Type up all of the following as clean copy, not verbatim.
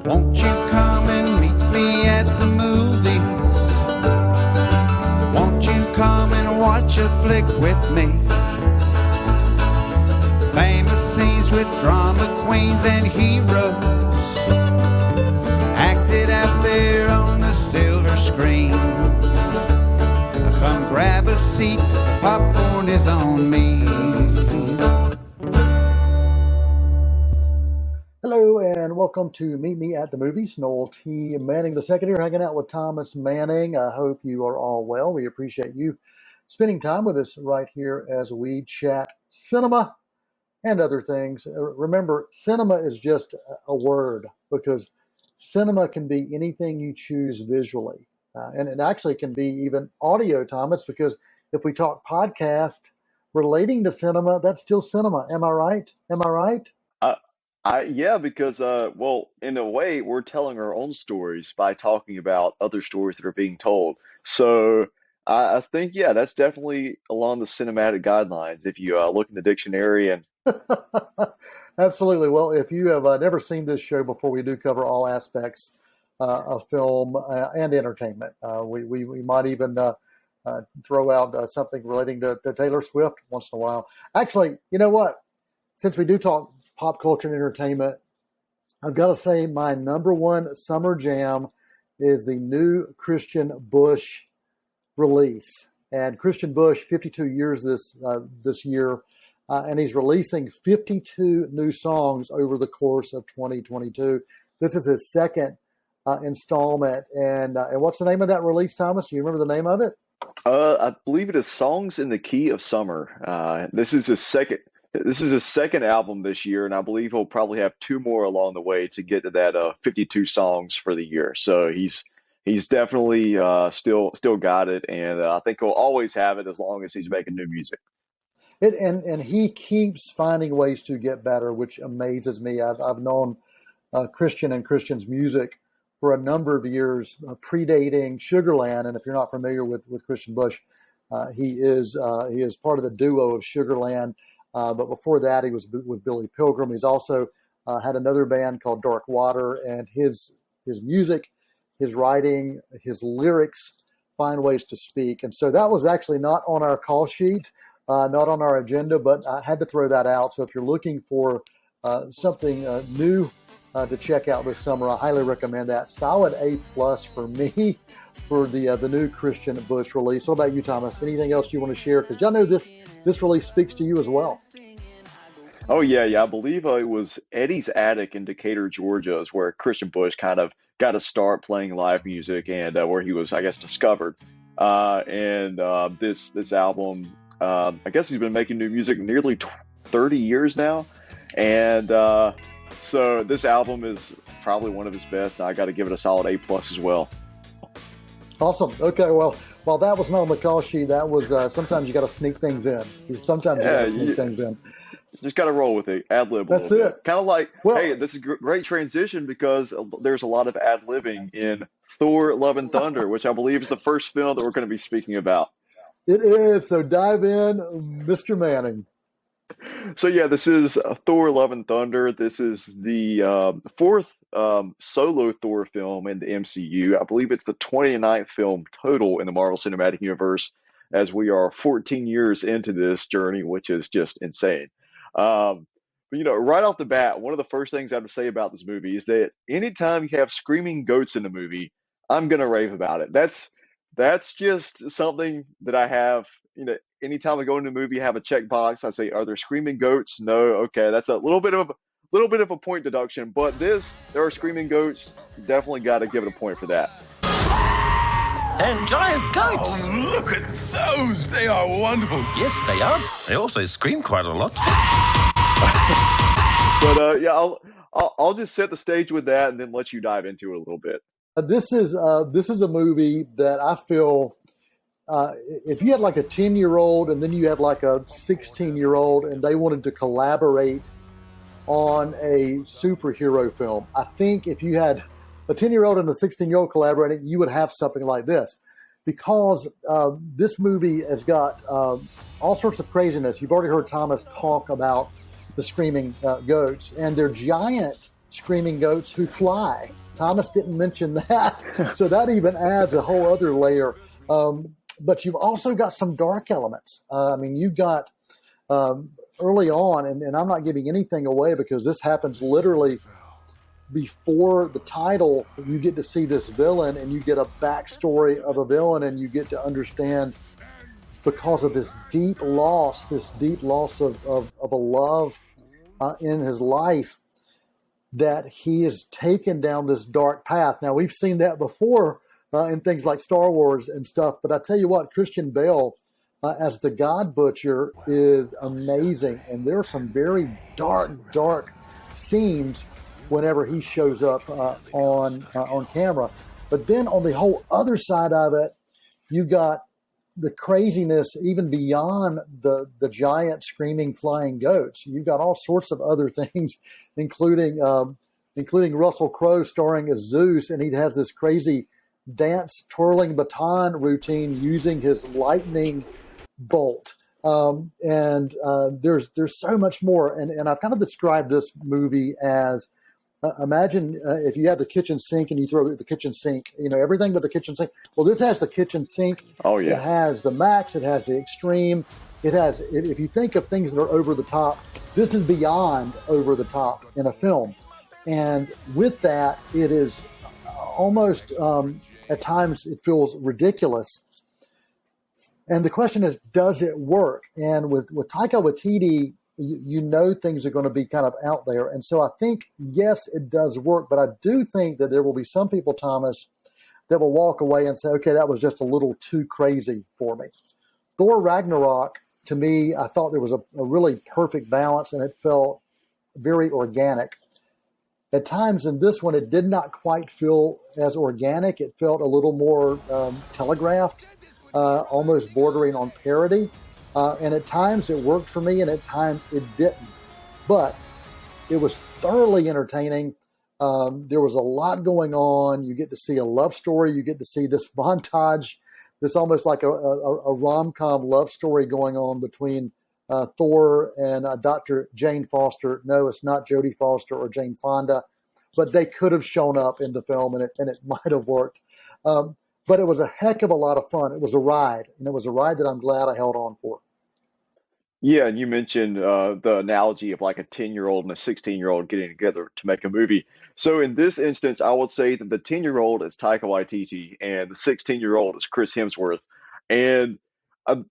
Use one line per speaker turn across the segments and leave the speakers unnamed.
Won't you come and meet me at the movies? Won't you come and watch a flick with me? Famous scenes with drama queens and heroes acted out there on the silver screen. Come grab a seat, the popcorn is on me.
Hello and welcome to Meet Me at the Movies. Noel T. Manning II here, hanging out with Thomas Manning. I hope you are all well. We appreciate you spending time with us right here as we chat cinema and other things. Remember, cinema is just a word because cinema can be anything you choose visually. And it actually can be even audio, Thomas, because if we talk podcast relating to cinema, that's still cinema. Am I right? Am I right?
Yeah, because well, in a way, we're telling our own stories by talking about other stories that are being told. So I think, yeah, that's definitely along the cinematic guidelines. If you look in the dictionary and
Absolutely. Well, if you have never seen this show before, we do cover all aspects of film and entertainment. We might even throw out something relating to Taylor Swift once in a while. Actually, you know what? Since we do talk pop culture and entertainment, I've got to say my number one summer jam is the new Kristian Bush release. And Kristian Bush, 52 years this year, and he's releasing 52 new songs over the course of 2022. This is his second installment. And what's the name of that release, Thomas? Do you remember the name of it?
I believe it is Songs in the Key of Summer. This is his second album this year, and I believe he'll probably have two more along the way to get to that 52 songs for the year. So he's definitely still got it, and I think he'll always have it as long as he's making new music.
And he keeps finding ways to get better, which amazes me. I've known Kristian and Kristian's music for a number of years, predating Sugarland. And if you're not familiar with Kristian Bush, he is part of the duo of Sugarland. But before that, he was with Billy Pilgrim. He's also had another band called Dark Water, and his music, his writing, his lyrics find ways to speak. And so that was actually not on our call sheet, not on our agenda, but I had to throw that out. So if you're looking for something new to check out this summer, I highly recommend that. Solid A+ for me for the new Kristian Bush release. What about you, Thomas? Anything else you want to share? Because y'all know this release speaks to you as well.
Oh yeah. I believe it was Eddie's Attic in Decatur, Georgia, is where Kristian Bush kind of got to start playing live music, and where he was, I guess, discovered. This album, I guess he's been making new music nearly 30 years now, and so this album is probably one of his best. And I got to give it a solid A+ as well.
Awesome. Okay. Well, while that was not on the call sheet, that was sometimes you got to sneak things in. Sometimes you got to sneak things in.
Just got to roll with it, ad lib.
That's it.
Kind of like, hey, this is a great transition because there's a lot of ad libbing in Thor: Love and Thunder, which I believe is the first film that we're going to be speaking about.
It is. So dive in, Mr. Manning.
So yeah, this is Thor: Love and Thunder. This is the fourth solo Thor film in the MCU. I believe it's the 29th film total in the Marvel Cinematic Universe, as we are 14 years into this journey, which is just insane. But right off the bat, one of the first things I have to say about this movie is that anytime you have screaming goats in a movie, I'm gonna rave about it. That's just something that I have. Anytime I go into a movie, I have a checkbox. I say, are there screaming goats? No. Okay, that's a little bit of a point deduction. But there are screaming goats. Definitely got to give it a point for that.
And giant goats.
Oh, look at those! They are wonderful.
Yes, they are. They also scream quite a lot.
But yeah, I'll just set the stage with that and then let you dive into it a little bit.
This is a movie that I feel if you had like a 10-year-old and then you had like a 16-year-old and they wanted to collaborate on a superhero film, I think if you had a 10-year-old and a 16-year-old collaborating, you would have something like this. Because this movie has got all sorts of craziness. You've already heard Thomas talk about the screaming goats, and they're giant screaming goats who fly. Thomas didn't mention that. So that even adds a whole other layer. But you've also got some dark elements. I mean, you got early on, and I'm not giving anything away because this happens literally before the title. You get to see this villain and you get a backstory of a villain, and you get to understand, because of this deep loss of a love in his life, that he is taken down this dark path. Now, we've seen that before in things like Star Wars and stuff, but I tell you what, Christian Bale as the God Butcher is amazing, and there are some very dark scenes whenever he shows up on camera. But then on the whole other side of it, you got the craziness even beyond the giant screaming flying goats. You've got all sorts of other things, including Russell Crowe starring as Zeus, and he has this crazy dance twirling baton routine using his lightning bolt. There's so much more, and I've kind of described this movie as imagine if you have the kitchen sink and you throw the kitchen sink, everything but the kitchen sink. Well, this has the kitchen sink.
Oh, yeah.
It has the max. It has the extreme. It has, if you think of things that are over the top, this is beyond over the top in a film. And with that, it is almost, at times, it feels ridiculous. And the question is, does it work? And with Taika Waititi, you know things are going to be kind of out there. And so I think, yes, it does work. But I do think that there will be some people, Thomas, that will walk away and say, okay, that was just a little too crazy for me. Thor Ragnarok, to me, I thought there was a really perfect balance, and it felt very organic. At times in this one, it did not quite feel as organic. It felt a little more telegraphed, almost bordering on parody. And at times it worked for me, and at times it didn't. But it was thoroughly entertaining. There was a lot going on. You get to see a love story. You get to see this montage, this almost like a rom-com love story going on between Thor and Dr. Jane Foster. No, it's not Jodie Foster or Jane Fonda, but they could have shown up in the film, and it might have worked. But it was a heck of a lot of fun. It was a ride, and it was a ride that I'm glad I held on for.
Yeah, and you mentioned the analogy of like a 10-year-old and a 16-year-old getting together to make a movie. So in this instance, I would say that the 10-year-old is Taika Waititi and the 16-year-old is Chris Hemsworth. And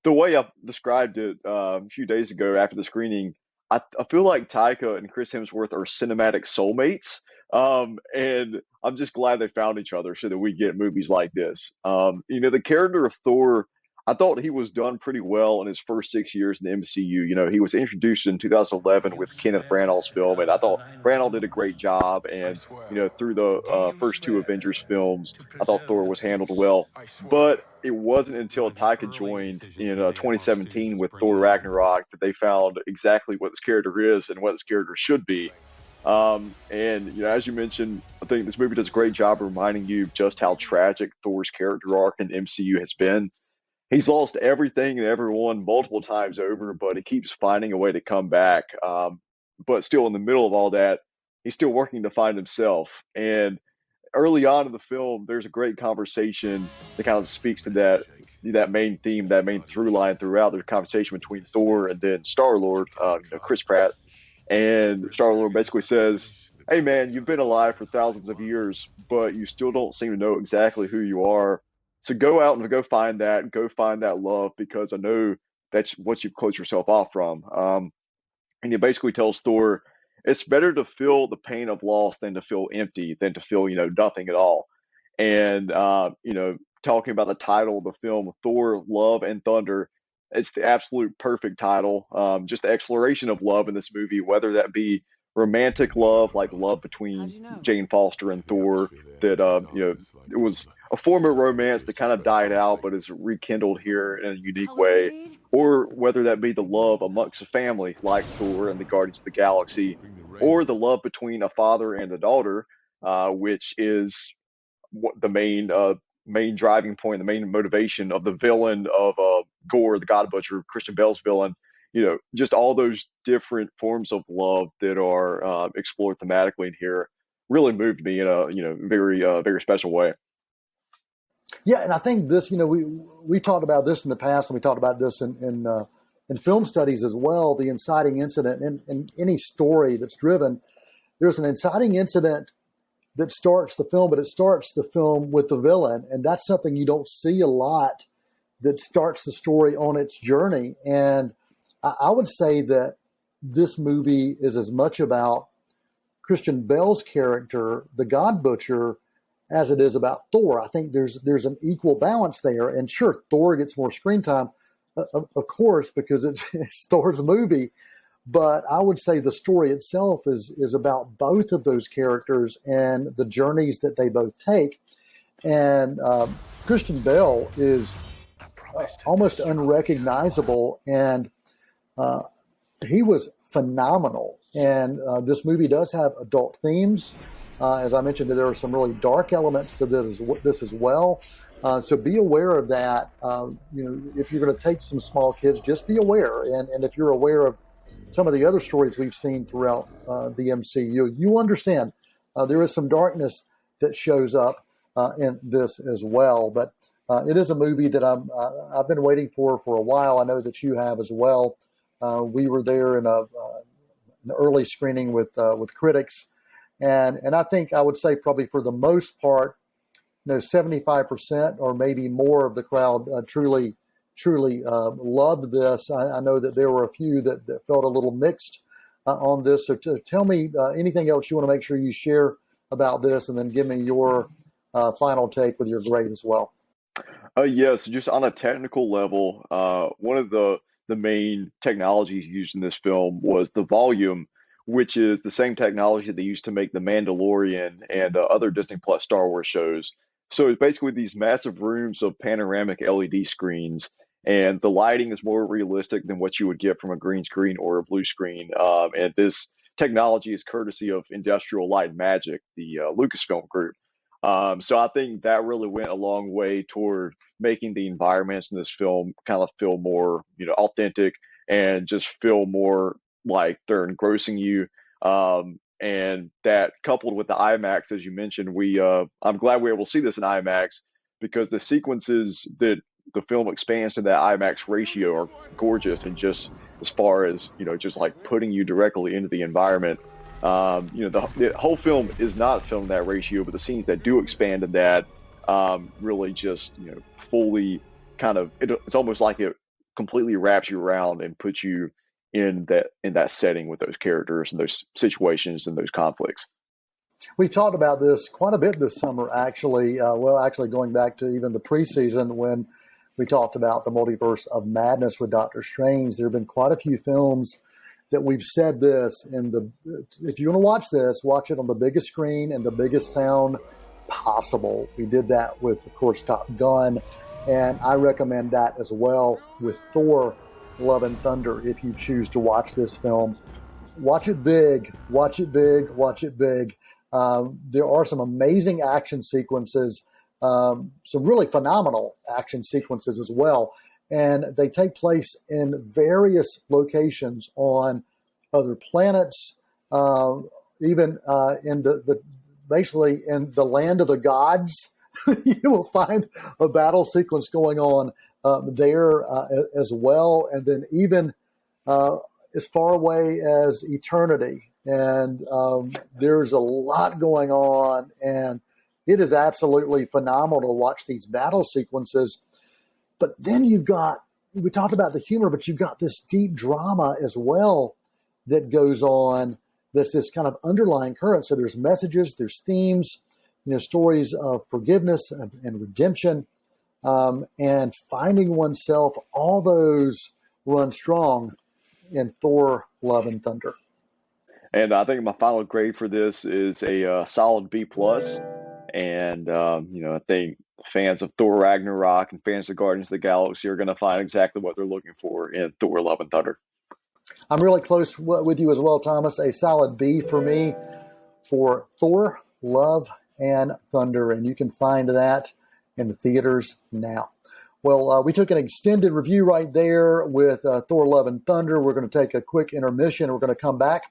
the way I described it a few days ago after the screening, I feel like Taika and Chris Hemsworth are cinematic soulmates. And I'm just glad they found each other so that we get movies like this. The character of Thor, I thought he was done pretty well in his first 6 years in the MCU. He was introduced in 2011 with Kenneth Branagh's film, and I thought Branagh did a great job. And, through the first two Avengers films, I thought Thor was handled well. But it wasn't until Taika joined in 2017 with Thor Ragnarok that they found exactly what this character is and what this character should be. As you mentioned, I think this movie does a great job of reminding you just how tragic Thor's character arc in the MCU has been. He's lost everything and everyone multiple times over, but he keeps finding a way to come back. But still, in the middle of all that, he's still working to find himself. And early on in the film, there's a great conversation that kind of speaks to that main theme, that main through line throughout. There's a conversation between Thor and then Star-Lord, Chris Pratt. And Star-Lord basically says, hey, man, you've been alive for thousands of years, but you still don't seem to know exactly who you are. So go out and go find that love, because I know that's what you've closed yourself off from. And he basically tells Thor, it's better to feel the pain of loss than to feel empty, than to feel, nothing at all. And, talking about the title of the film, Thor, Love and Thunder, it's the absolute perfect title. Just the exploration of love in this movie, whether that be romantic love, like love between Jane Foster and Thor, that it was a form of romance that kind of died out but is rekindled here in a unique way, or whether that be the love amongst a family like Thor and the Guardians of the Galaxy, or the love between a father and a daughter, which is what the main driving point, the main motivation of the villain of Gore, the God Butcher, Christian Bale's villain. just all those different forms of love that are explored thematically in here really moved me in a very very special way.
Yeah, and I think this, we talked about this in the past, and we talked about this in film studies as well. The inciting incident in any story that's driven, there's an inciting incident that starts the film, but it starts the film with the villain, and that's something you don't see a lot. That starts the story on its journey, and I would say that this movie is as much about Christian Bale's character, the God Butcher, as it is about Thor. I think there's an equal balance there. And sure, Thor gets more screen time, of course, because it's Thor's movie. But I would say the story itself is about both of those characters and the journeys that they both take. And Christian Bale is almost unrecognizable, and he was phenomenal. And this movie does have adult themes. As I mentioned, there are some really dark elements to this as well. So be aware of that. If you're going to take some small kids, just be aware. And if you're aware of some of the other stories we've seen throughout the MCU, you understand there is some darkness that shows up in this as well. But it is a movie that I've been waiting for a while. I know that you have as well. We were there in an early screening with critics. And I think I would say probably for the most part, 75% or maybe more of the crowd truly loved this. I know that there were a few that felt a little mixed on this. So tell me anything else you want to make sure you share about this, and then give me your final take with your grade as well.
Yes, just on a technical level, one of the main technologies used in this film was the volume, which is the same technology that they used to make The Mandalorian and other Disney Plus Star Wars shows. So it's basically these massive rooms of panoramic LED screens, and the lighting is more realistic than what you would get from a green screen or a blue screen. And this technology is courtesy of Industrial Light and Magic, the Lucasfilm group. So I think that really went a long way toward making the environments in this film kind of feel more, authentic, and just feel more like they're engrossing you. And that, coupled with the IMAX, as you mentioned, I'm glad we were able to see this in IMAX, because the sequences that the film expands to that IMAX ratio are gorgeous, and just as far as just like putting you directly into the environment. The whole film is not filmed that ratio, but the scenes that do expand to that really just fully kind of it's almost like it completely wraps you around and puts you in that setting with those characters and those situations and those conflicts.
We've talked about this quite a bit this summer, actually. Actually going back to even the preseason when we talked about the Multiverse of Madness with Doctor Strange. There have been quite a few films that we've said this, and if you want to watch this, watch it on the biggest screen and the biggest sound possible. We did that with, of course, Top Gun, and I recommend that as well with Thor, Love and Thunder. If you choose to watch this film, watch it big, watch it big, watch it big. There are some amazing action sequences, some really phenomenal action sequences as well. And they take place in various locations on other planets, even in basically in the land of the gods. You will find a battle sequence going on there as well, and then even as far away as eternity. And there's a lot going on, and it is absolutely phenomenal to watch these battle sequences. But then we talked about the humor, but you've got this deep drama as well that goes on. This kind of underlying current. So there's messages, there's themes, stories of forgiveness and redemption, and finding oneself. All those run strong in Thor, Love and Thunder.
And I think my final grade for this is a solid B+. And I think fans of Thor Ragnarok and fans of Guardians of the Galaxy are going to find exactly what they're looking for in Thor Love and Thunder.
I'm really close with you as well, Thomas. A solid B for me for Thor Love and Thunder. And you can find that in the theaters now. Well, we took an extended review right there with Thor: Love and Thunder. We're going to take a quick intermission. We're going to come back.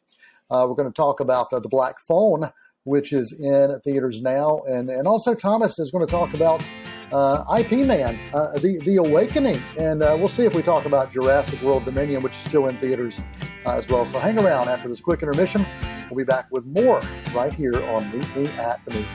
We're going to talk about The Black Phone, which is in theaters now. And also Thomas is going to talk about IP Man, the Awakening. And we'll see if we talk about Jurassic World Dominion, which is still in theaters as well. So hang around after this quick intermission. We'll be back with more right here on Meet Me at the Movies.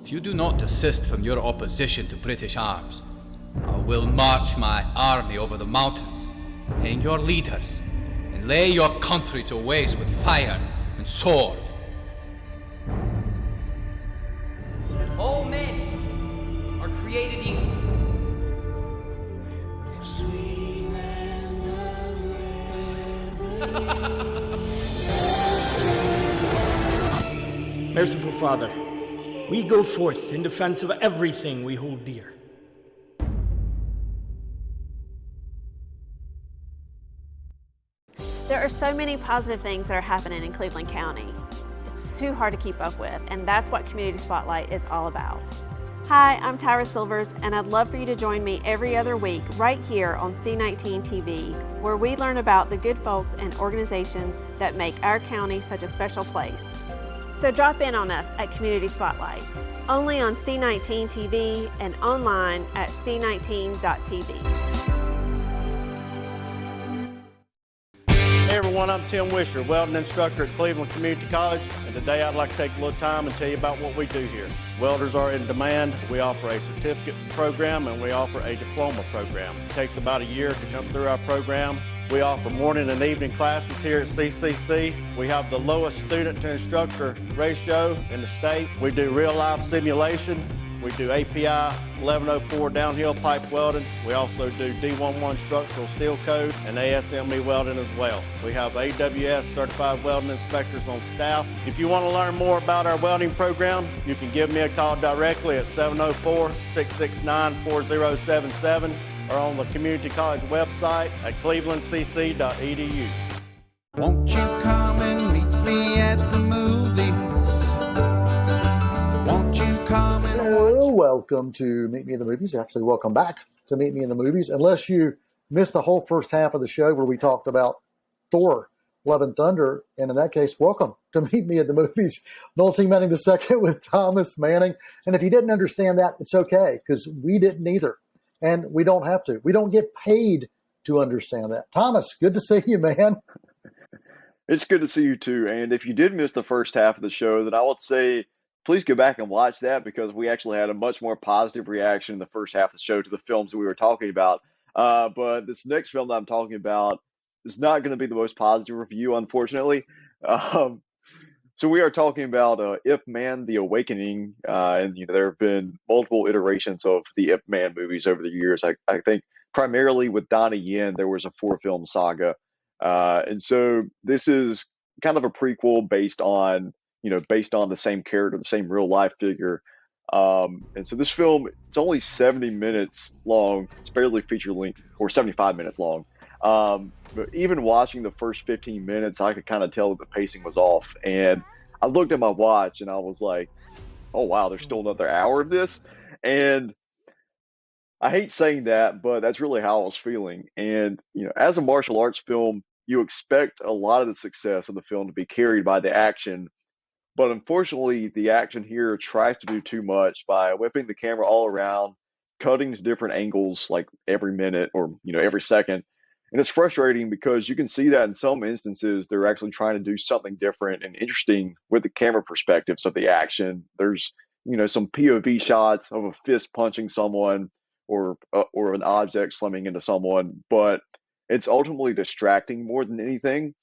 If you do not desist from your opposition to British arms, I will march my army over the mountains, hang your leaders, and lay your country to waste with fire and sword.
All men are created equal.
Merciful Father, we go forth in defense of everything we hold dear.
There are so many positive things that are happening in Cleveland County. It's too hard to keep up with, and that's what Community Spotlight is all about. Hi, I'm Tyra Silvers, and I'd love for you to join me every other week right here on C19 TV, where we learn about the good folks and organizations that make our county such a special place. So drop in on us at Community Spotlight, only on C19 TV and online at c19.tv.
Hey everyone, I'm Tim Wisher, welding instructor at Cleveland Community College, and today I'd like to take a little time and tell you about what we do here. Welders are in demand. We offer a certificate program and we offer a diploma program. It takes about a year to come through our program. We offer morning and evening classes here at CCC. We have the lowest student to instructor ratio in the state. We do real life simulation. We do API 1104 downhill pipe welding. We also do D11 structural steel code and ASME welding as well. We have AWS certified welding inspectors on staff. If you want to learn more about our welding program, you can give me a call directly at 704-669-4077 or on the Community College website at clevelandcc.edu.
Won't you come and meet me at the movies? Won't you come and
Hello, welcome to Meet Me in the Movies. Actually, welcome back to Meet Me in the Movies. Unless you missed the whole first half of the show where we talked about Thor: Love and Thunder, and in that case, welcome to Meet Me at the Movies. Noel T. Manning II with Thomas Manning. And if you didn't understand that, it's okay, because we didn't either. And we don't have to. We don't get paid to understand that. Thomas, good to see you, man.
It's good to see you too. And if you did miss the first half of the show, then I would say please go back and watch that, because we actually had a much more positive reaction in the first half of the show to the films that we were talking about. But this next film that I'm talking about is not going to be the most positive review, unfortunately. So we are talking about Ip Man: The Awakening, and there have been multiple iterations of the Ip Man movies over the years. I think primarily with Donnie Yen, there was a 4-film saga, and so this is kind of a prequel based on the same character, the same real life figure. And so this film, it's only 70 minutes long. It's barely feature length, or 75 minutes long. But even watching the first 15 minutes, I could kind of tell that the pacing was off. And I looked at my watch and I was like, oh, wow, there's still another hour of this. And I hate saying that, but that's really how I was feeling. And, as a martial arts film, you expect a lot of the success of the film to be carried by the action. But unfortunately, the action here tries to do too much by whipping the camera all around, cutting to different angles like every minute or every second. And it's frustrating because you can see that in some instances they're actually trying to do something different and interesting with the camera perspectives of the action. There's some POV shots of a fist punching someone or an object slamming into someone, but it's ultimately distracting more than anything.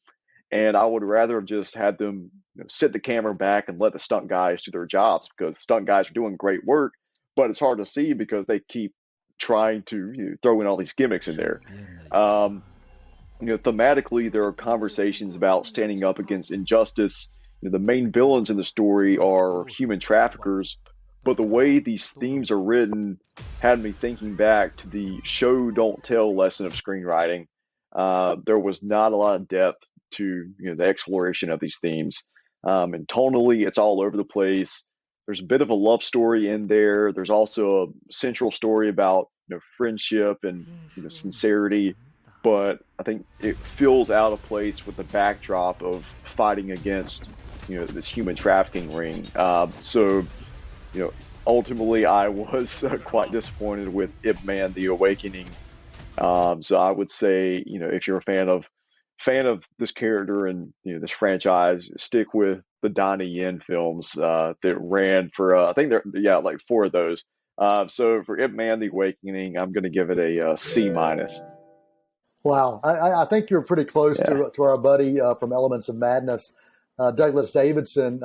And I would rather have just had them sit the camera back and let the stunt guys do their jobs, because stunt guys are doing great work, but it's hard to see because they keep trying to throw in all these gimmicks in there. Thematically, there are conversations about standing up against injustice. The main villains in the story are human traffickers, but the way these themes are written had me thinking back to the show don't tell lesson of screenwriting. There was not a lot of depth to the exploration of these themes, and tonally, it's all over the place. There's a bit of a love story in there. There's also a central story about friendship and sincerity, but I think it feels out of place with the backdrop of fighting against this human trafficking ring. Ultimately, I was quite disappointed with Ip Man: The Awakening. So I would say, if you're a fan of this character and this franchise, stick with the Donnie Yen films that ran for I think like 4 of those. So for Ip Man: The Awakening, I'm going to give it a C minus.
Wow, I think you're pretty close to our buddy from Elements of Madness, Douglas Davidson.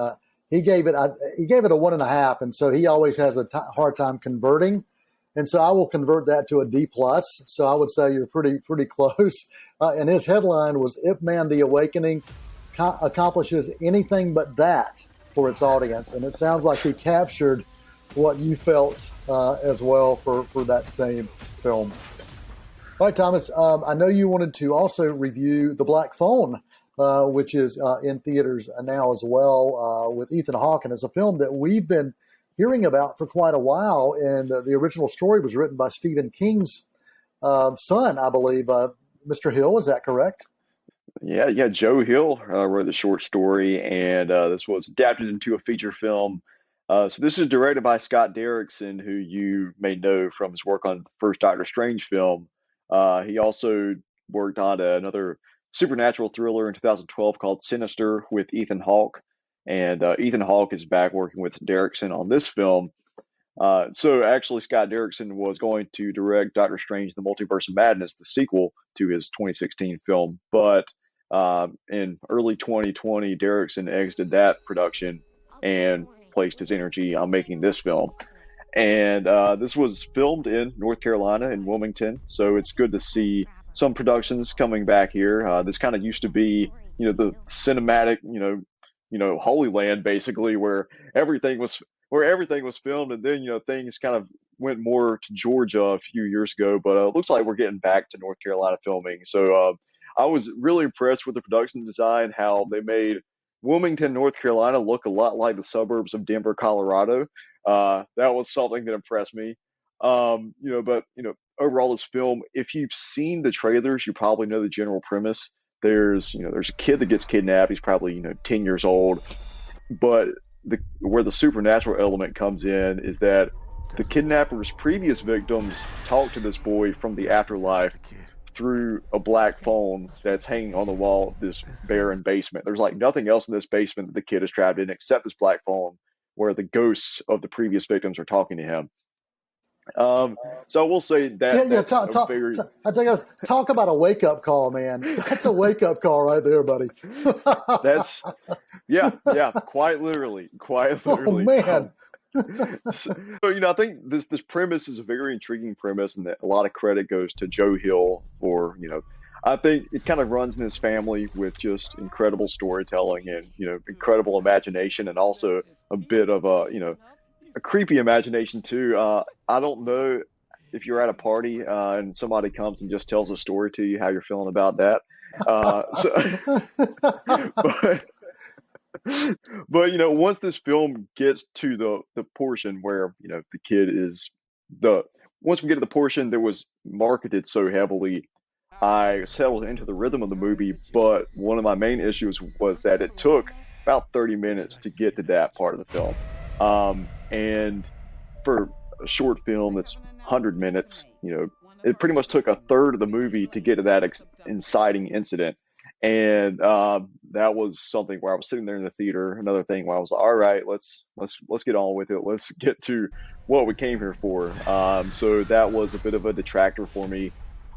He gave it a 1.5, and so he always has a hard time converting, and so I will convert that to a D plus. So I would say you're pretty close. And his headline was "Ip Man: The Awakening accomplishes anything but that for its audience," and it sounds like he captured what you felt as well for that same film. All right, Thomas, I know you wanted to also review The Black Phone, which is in theaters now as well, with Ethan Hawke. And it's a film that we've been hearing about for quite a while. And the original story was written by Stephen King's son, I believe. Mr. Hill, is that correct?
Yeah, Joe Hill wrote the short story, and this was adapted into a feature film. So this is directed by Scott Derrickson, who you may know from his work on the first Doctor Strange film. He also worked on another supernatural thriller in 2012 called Sinister with Ethan Hawke. And Ethan Hawke is back working with Derrickson on this film. So actually, Scott Derrickson was going to direct Doctor Strange: The Multiverse of Madness, the sequel to his 2016 film. But in early 2020, Derrickson exited that production and placed his energy on making this film. And this was filmed in North Carolina, in Wilmington. So it's good to see some productions coming back here. This kind of used to be, the cinematic, Holy Land, basically, where everything was filmed, and then things kind of went more to Georgia a few years ago. But it looks like we're getting back to North Carolina filming. So I was really impressed with the production design, how they made Wilmington, North Carolina look a lot like the suburbs of Denver, Colorado. That was something that impressed me. But overall, this film, if you've seen the trailers, you probably know the general premise. There's a kid that gets kidnapped. He's probably 10 years old, but where the supernatural element comes in is that the kidnapper's previous victims talk to this boy from the afterlife through a black phone that's hanging on the wall of this barren basement. There's like nothing else in this basement that the kid is trapped in except this black phone, where the ghosts of the previous victims are talking to him. So I will say that
talk about a wake up call, man. That's a wake up call right there, buddy.
That's quite literally.
Oh man.
So I think this premise is a very intriguing premise, and that a lot of credit goes to Joe Hill for I think it kind of runs in his family with just incredible storytelling and incredible imagination, and also a bit of a creepy imagination too. I don't know if you're at a party and somebody comes and just tells a story to you, how you're feeling about that. But once this film gets to the portion where the kid is once we get to the portion that was marketed so heavily, I settled into the rhythm of the movie. But one of my main issues was that it took about 30 minutes to get to that part of the film. And for a short film that's 100 minutes, it pretty much took a third of the movie to get to that inciting incident. And that was something where I was sitting there in the theater. Another thing where I was like, all right, let's get on with it. Let's get to what we came here for. So that was a bit of a detractor for me.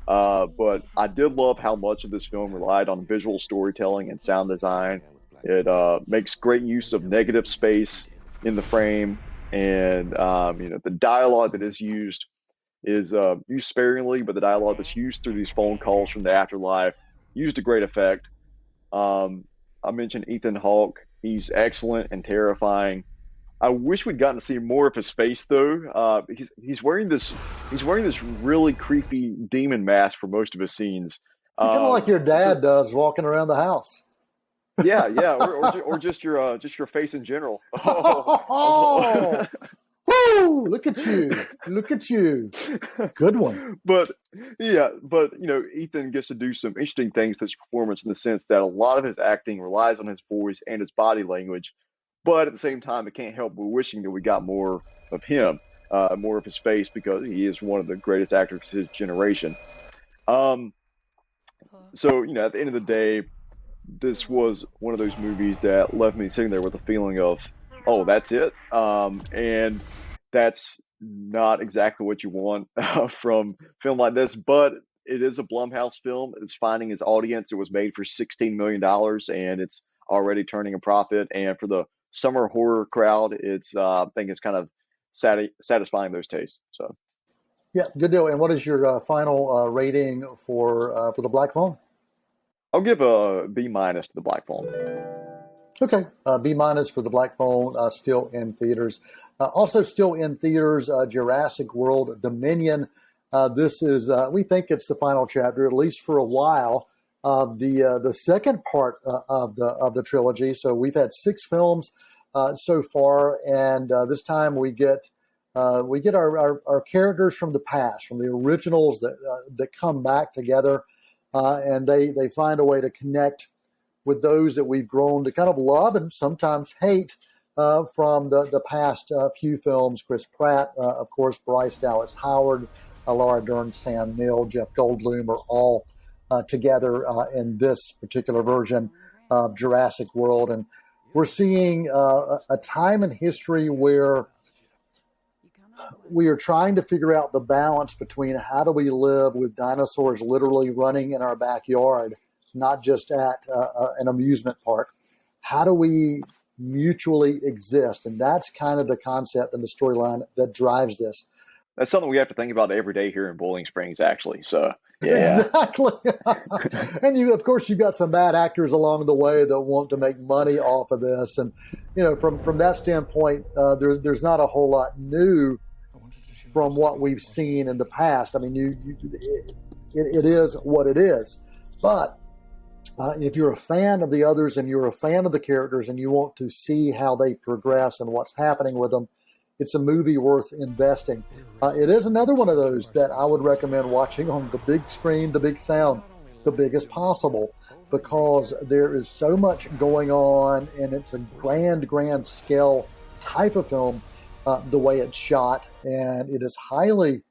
But I did love how much of this film relied on visual storytelling and sound design. It makes great use of negative space in the frame, and the dialogue that is used is used sparingly, but the dialogue that's used through these phone calls from the afterlife used to great effect. I mentioned Ethan Hawke. He's excellent and terrifying. I wish we'd gotten to see more of his face though. He's wearing this really creepy demon mask for most of his scenes.
Kind of like your dad does walking around the house.
Yeah, or just your face in general.
Oh, woo! Look at you! Good one.
But Ethan gets to do some interesting things to his performance in the sense that a lot of his acting relies on his voice and his body language. But at the same time, it can't help but wishing that we got more of him, more of his face, because he is one of the greatest actors of his generation. So, at the end of the day, this was one of those movies that left me sitting there with a feeling of, oh, that's it. And that's not exactly what you want from a film like this, but it is a Blumhouse film. It's finding its audience. It was made for $16 million and it's already turning a profit. And for the summer horror crowd, it's I think it's kind of satisfying those tastes. So,
yeah, good deal. And what is your final rating for the Black Phone?
I'll give a B- to the Black Phone.
Okay, B- for the Black Phone, still in theaters. Also still in theaters, Jurassic World Dominion. This is, we think it's the final chapter, at least for a while, of the second part of the trilogy. So we've had 6 films so far, and this time we get our characters from the past, from the originals that come back together, and they find a way to connect with those that we've grown to kind of love and sometimes hate from the past few films. Chris Pratt, of course, Bryce Dallas Howard, Laura Dern, Sam Neill, Jeff Goldblum are all together in this particular version of Jurassic World. And we're seeing a time in history where we are trying to figure out the balance between how do we live with dinosaurs literally running in our backyard, not just at an amusement park. How do we mutually exist? And that's kind of the concept and the storyline that drives this.
That's something we have to think about every day here in Bowling Springs, actually. So, yeah.
Exactly. And of course, you've got some bad actors along the way that want to make money off of this. And, from that standpoint, there's not a whole lot new from what we've seen in the past. I mean, it is what it is. But if you're a fan of the others and you're a fan of the characters and you want to see how they progress and what's happening with them, it's a movie worth investing. It is another one of those that I would recommend watching on the big screen, the big sound, the biggest possible, because there is so much going on and it's a grand scale type of film, the way it's shot, and it is highly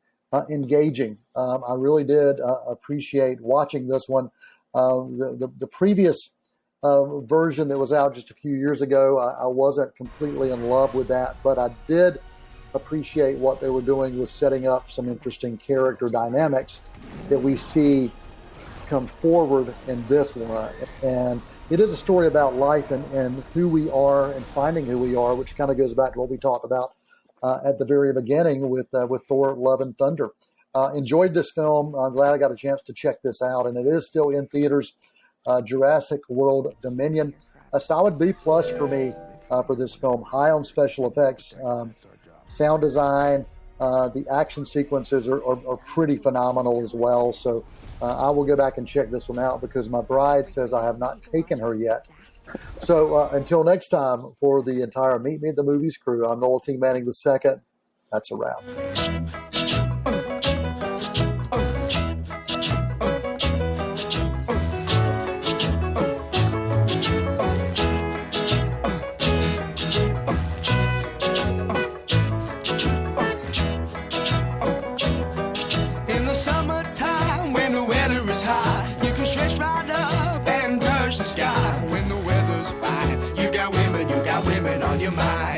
engaging. I really did appreciate watching this one. The previous version that was out just a few years ago, I wasn't completely in love with that, but I did appreciate what they were doing with setting up some interesting character dynamics that we see come forward in this one. And it is a story about life and who we are and finding who we are, which kind of goes back to what we talked about at the very beginning with Thor, Love and Thunder. Enjoyed this film. I'm glad I got a chance to check this out, and it is still in theaters. Jurassic World Dominion, a solid B+ for me for this film. High on special effects, sound design, the action sequences are pretty phenomenal as well. So I will go back and check this one out because my bride says I have not taken her yet. So until next time, for the entire Meet Me at the Movies crew, I'm Noel T. Manning II. That's a wrap.
In the summertime, when the weather is high, you can stretch right up and touch the sky. When the weather's fine, you got women on your mind.